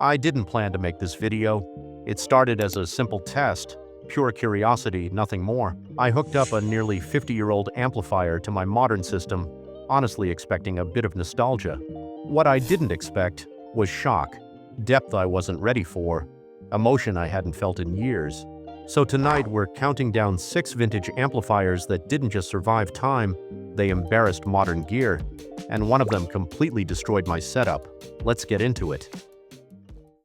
I didn't plan to make this video. It started as a simple test, pure curiosity, nothing more. I hooked up a nearly 50-year-old amplifier to my modern system, honestly expecting a bit of nostalgia. What I didn't expect was shock, depth I wasn't ready for, emotion I hadn't felt in years. So tonight we're counting down 6 vintage amplifiers that didn't just survive time, they embarrassed modern gear, and one of them completely destroyed my setup. Let's get into it.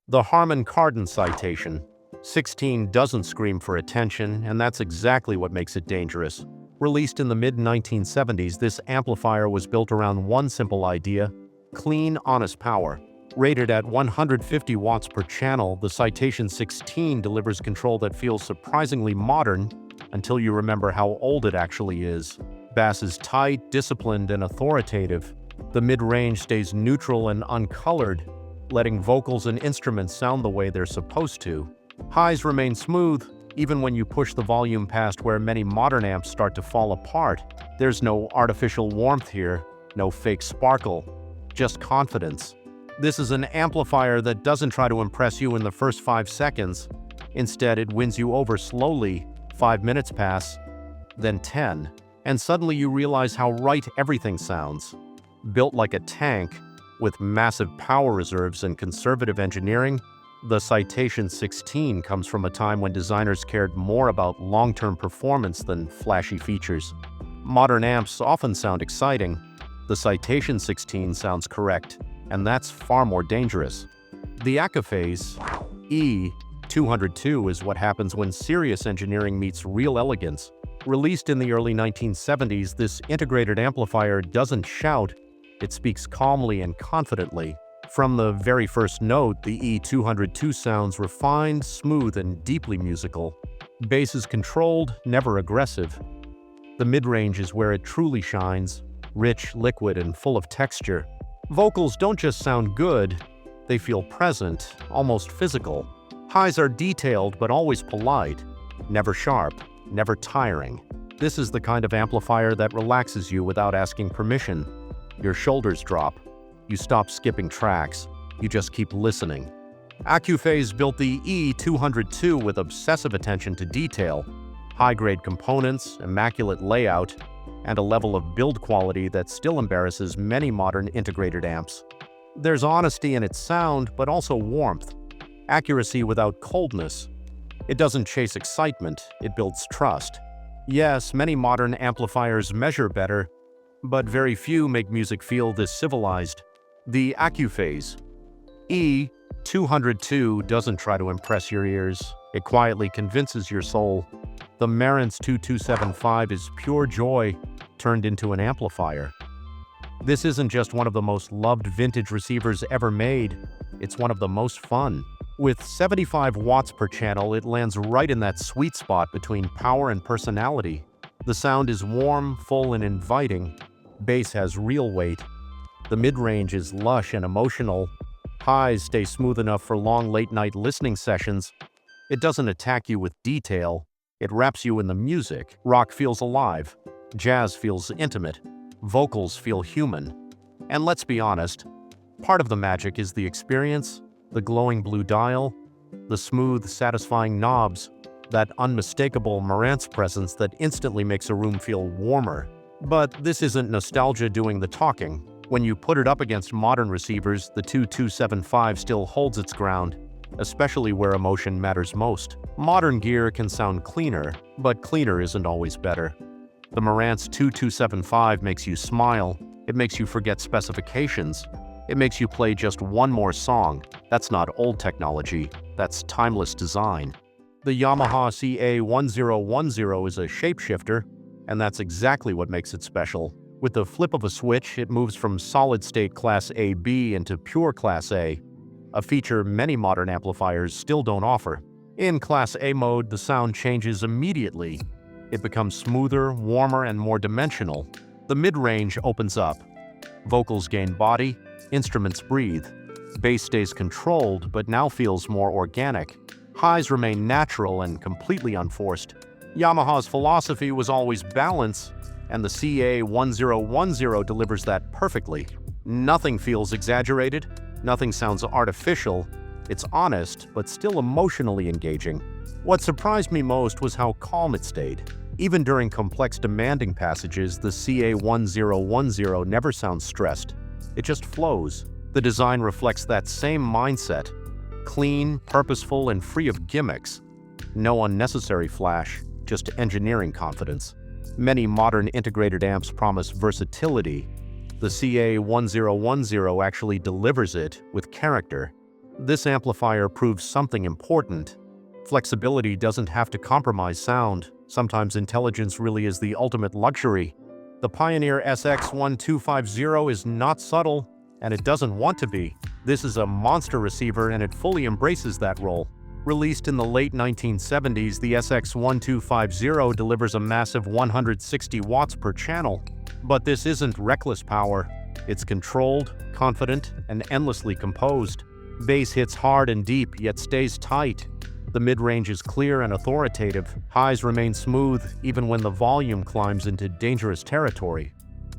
The Harman Kardon Citation 16 doesn't scream for attention, and that's exactly what makes it dangerous. Released in the mid-1970s, this amplifier was built around one simple idea: clean, honest power. Rated at 150 watts per channel, the Citation 16 delivers control that feels surprisingly modern until you remember how old it actually is. Bass is tight, disciplined, and authoritative. The mid-range stays neutral and uncolored, letting vocals and instruments sound the way they're supposed to. Highs remain smooth, even when you push the volume past where many modern amps start to fall apart. There's no artificial warmth here, no fake sparkle, just confidence. This is an amplifier that doesn't try to impress you in the first 5 seconds. Instead, it wins you over slowly. 5 minutes pass, then 10, and suddenly you realize how right everything sounds. Built like a tank, with massive power reserves and conservative engineering, the Citation 16 comes from a time when designers cared more about long-term performance than flashy features. Modern amps often sound exciting. The Citation 16 sounds correct, and that's far more dangerous. The Accuphase E-202 is what happens when serious engineering meets real elegance. Released in the early 1970s, this integrated amplifier doesn't shout, it speaks calmly and confidently. From the very first note, the E-202 sounds refined, smooth, and deeply musical. Bass is controlled, never aggressive. The mid-range is where it truly shines, rich, liquid, and full of texture. Vocals don't just sound good, they feel present, almost physical. Highs are detailed but always polite, never sharp, never tiring. This is the kind of amplifier that relaxes you without asking permission. Your shoulders drop, you stop skipping tracks, you just keep listening. Accuphase built the E-202 with obsessive attention to detail, high-grade components, immaculate layout, and a level of build quality that still embarrasses many modern integrated amps. There's honesty in its sound, but also warmth, accuracy without coldness. It doesn't chase excitement, it builds trust. Yes, many modern amplifiers measure better, but very few make music feel this civilized. The Accuphase E-202 doesn't try to impress your ears, it quietly convinces your soul. The Marantz 2275 is pure joy turned into an amplifier. This isn't just one of the most loved vintage receivers ever made, it's one of the most fun. With 75 watts per channel, it lands right in that sweet spot between power and personality. The sound is warm, full, and inviting. Bass has real weight. The mid-range is lush and emotional. Highs stay smooth enough for long late-night listening sessions. It doesn't attack you with detail. It wraps you in the music. Rock feels alive. Jazz feels intimate. Vocals feel human. And let's be honest, part of the magic is the experience, the glowing blue dial, the smooth, satisfying knobs, that unmistakable Marantz presence that instantly makes a room feel warmer. But this isn't nostalgia doing the talking. When you put it up against modern receivers, the 2275 still holds its ground, especially where emotion matters most. Modern gear can sound cleaner, but cleaner isn't always better. The Marantz 2275 makes you smile, it makes you forget specifications, it makes you play just one more song. That's not old technology, that's timeless design. The Yamaha CA-1010 is a shapeshifter, and that's exactly what makes it special. With the flip of a switch, it moves from solid-state Class AB into pure Class A, a feature many modern amplifiers still don't offer. In Class A mode, the sound changes immediately. It becomes smoother, warmer, and more dimensional. The mid-range opens up. Vocals gain body, instruments breathe. Bass stays controlled, but now feels more organic. Highs remain natural and completely unforced. Yamaha's philosophy was always balance, and the CA-1010 delivers that perfectly. Nothing feels exaggerated, nothing sounds artificial, It's honest, but still emotionally engaging. What surprised me most was how calm it stayed. Even during complex, demanding passages, the CA-1010 never sounds stressed. It just flows. The design reflects that same mindset. Clean, purposeful, and free of gimmicks. No unnecessary flash, just engineering confidence. Many modern integrated amps promise versatility. The CA-1010 actually delivers it with character. This amplifier proves something important. Flexibility doesn't have to compromise sound. Sometimes intelligence really is the ultimate luxury. The Pioneer SX-1250 is not subtle, and it doesn't want to be. This is a monster receiver, and it fully embraces that role. Released in the late 1970s, the SX-1250 delivers a massive 160 watts per channel. But this isn't reckless power. It's controlled, confident, and endlessly composed. Bass hits hard and deep, yet stays tight. The mid-range is clear and authoritative. Highs remain smooth, even when the volume climbs into dangerous territory.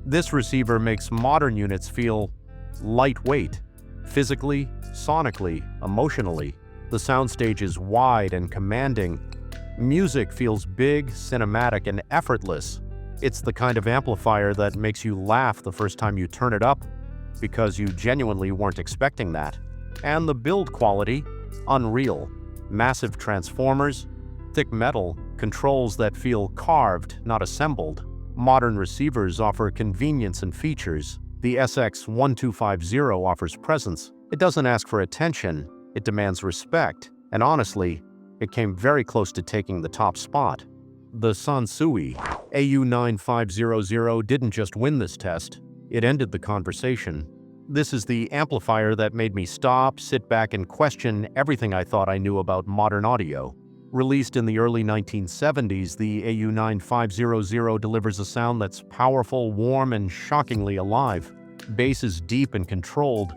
This receiver makes modern units feel lightweight, physically, sonically, emotionally. The soundstage is wide and commanding. Music feels big, cinematic, and effortless. It's the kind of amplifier that makes you laugh the first time you turn it up, because you genuinely weren't expecting that. And the build quality, unreal. Massive transformers, thick metal, controls that feel carved, not assembled. Modern receivers offer convenience and features. The SX-1250 offers presence. It doesn't ask for attention, it demands respect, and honestly, it came very close to taking the top spot. The Sansui AU-9500 didn't just win this test, it ended the conversation. This is the amplifier that made me stop, sit back, and question everything I thought I knew about modern audio. Released in the early 1970s, the AU-9500 delivers a sound that's powerful, warm, and shockingly alive. Bass is deep and controlled.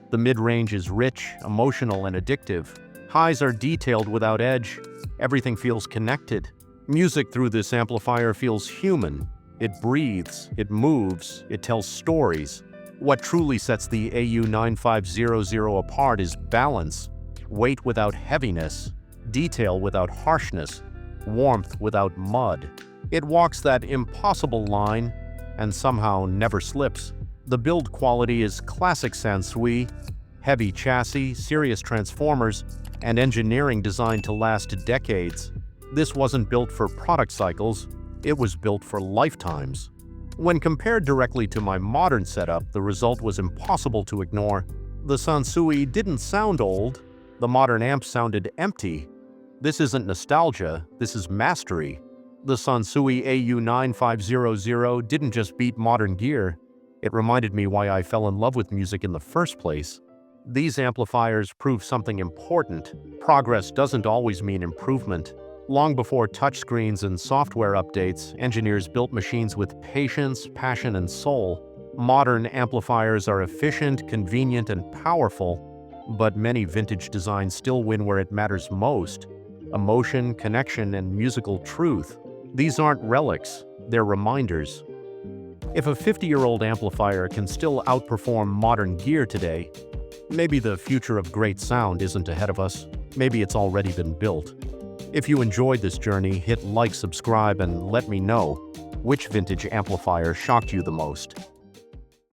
The mid-range is rich, emotional, and addictive. Highs are detailed without edge. Everything feels connected. Music through this amplifier feels human. It breathes, it moves, it tells stories. What truly sets the AU-9500 apart is balance, weight without heaviness, detail without harshness, warmth without mud. It walks that impossible line and somehow never slips. The build quality is classic Sansui, heavy chassis, serious transformers, and engineering designed to last decades. This wasn't built for product cycles, it was built for lifetimes. When compared directly to my modern setup, the result was impossible to ignore. The Sansui didn't sound old, the modern amp sounded empty. This isn't nostalgia, this is mastery. The Sansui AU-9500 didn't just beat modern gear, it reminded me why I fell in love with music in the first place. These amplifiers prove something important. Progress doesn't always mean improvement. Long before touchscreens and software updates, engineers built machines with patience, passion, and soul. Modern amplifiers are efficient, convenient, and powerful, but many vintage designs still win where it matters most: emotion, connection, and musical truth. These aren't relics, they're reminders. If a 50-year-old amplifier can still outperform modern gear today, maybe the future of great sound isn't ahead of us, maybe it's already been built. If you enjoyed this journey, hit like, subscribe, and let me know which vintage amplifier shocked you the most.